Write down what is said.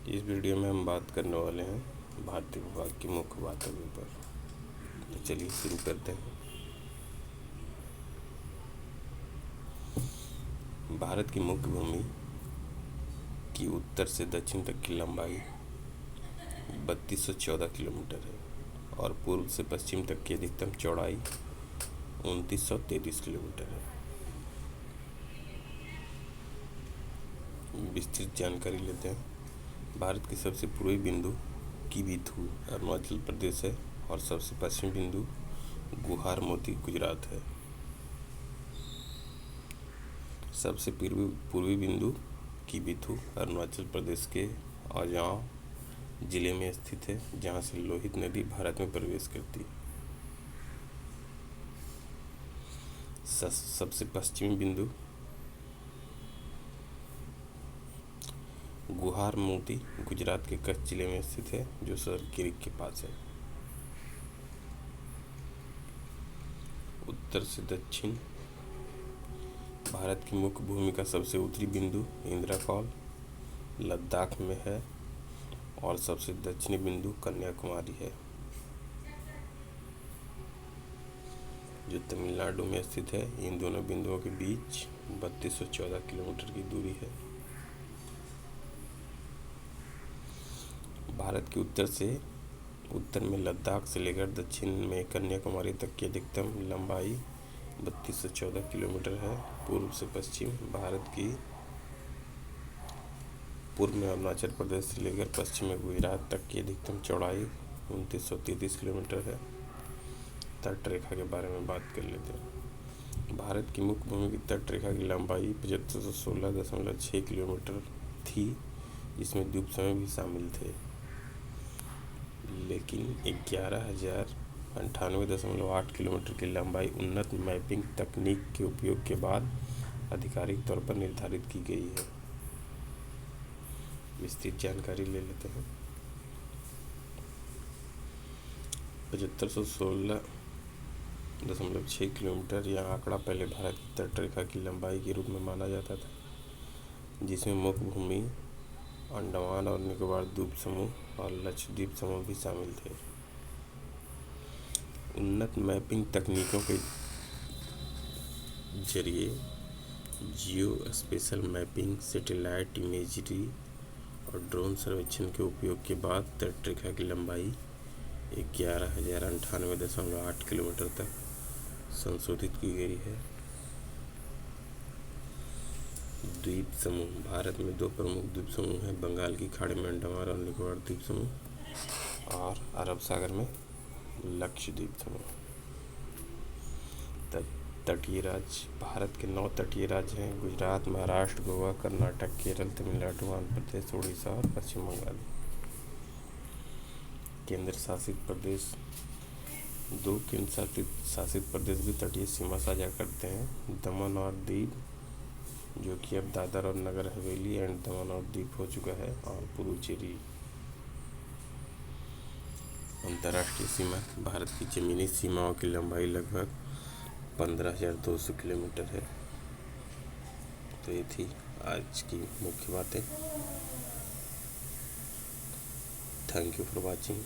इस वीडियो में हम बात करने वाले हैं भारतीय विभाग की मुख्य बातों के ऊपर। तो चलिए शुरू करते हैं। भारत की मुख्य भूमि की उत्तर से दक्षिण तक की लंबाई 3214 किलोमीटर है और पूर्व से पश्चिम तक की अधिकतम चौड़ाई 2933 किलोमीटर है। विस्तृत जानकारी लेते हैं। भारत की सबसे पूर्वी बिंदु किबीथू अरुणाचल प्रदेश है और सबसे पश्चिमी बिंदु गुहार मोती गुजरात है। सबसे पूर्वी बिंदु किबीथू अरुणाचल प्रदेश के औजाव जिले में स्थित है, जहां से लोहित नदी भारत में प्रवेश करती है। सबसे पश्चिमी बिंदु गुहार मोती गुजरात के कच्छ जिले में स्थित है, जो सर क्रीक के पास है। उत्तर से दक्षिण भारत की मुख्य भूमि का सबसे उत्तरी बिंदु इंदिरा कॉल लद्दाख में है और सबसे दक्षिणी बिंदु कन्याकुमारी है, जो तमिलनाडु में स्थित है। इन दोनों बिंदुओं के बीच 3214 किलोमीटर की दूरी है। भारत के उत्तर में लद्दाख से लेकर दक्षिण में कन्याकुमारी तक की अधिकतम लंबाई 3214 किलोमीटर है। पूर्व से पश्चिम भारत की पूर्व में अरुणाचल प्रदेश से लेकर पश्चिम में गुजरात तक की अधिकतम चौड़ाई 2933 किलोमीटर है। तट रेखा के बारे में बात कर लेते हैं। भारत की मुख्य भूमि की तट रेखा की लंबाई 7516.6 किलोमीटर थी, जिसमें द्वीप समूह भी शामिल थे, लेकिन 11,098.8 किलोमीटर की लंबाई उन्नत मैपिंग तकनीक के उपयोग के बाद आधिकारिक तौर पर निर्धारित की गई है। विस्तृत जानकारी ले लेते हैं। 7516.6 किलोमीटर यह आंकड़ा पहले भारत की तट रेखा की लंबाई के रूप में माना जाता था, जिसमें मुख्य भूमि अंडमान और निकोबार द्वीप समूह और लक्षद्वीप समूह भी शामिल थे। उन्नत मैपिंग तकनीकों के जरिए जियो स्पेशल मैपिंग, सैटेलाइट इमेजरी और ड्रोन सर्वेक्षण के उपयोग के बाद तट रेखा की लंबाई 11,098.8 किलोमीटर तक संशोधित की गई है। द्वीप समूह भारत में दो प्रमुख द्वीप समूह हैं। बंगाल की खाड़ी में अंडमान और निकोबार द्वीप समूह और अरब सागर में लक्षद्वीप समूह। तटीय राज्य भारत के 9 तटीय राज्य हैं: गुजरात, महाराष्ट्र, गोवा, कर्नाटक, केरल, तमिलनाडु, आंध्र प्रदेश, उड़ीसा और पश्चिम बंगाल। केंद्र शासित प्रदेश 2 केंद्र शासित प्रदेश भी तटीय सीमा साझा करते हैं: दमन और दीव, जो कि अब दादर और नगर हवेली एंड दमन और दीव हो चुका है, और पुडुचेरी। अंतर्राष्ट्रीय सीमा भारत की जमीनी सीमाओं की लंबाई लगभग 15,200 किलोमीटर है। तो ये थी आज की मुख्य बातें। Thank you for watching.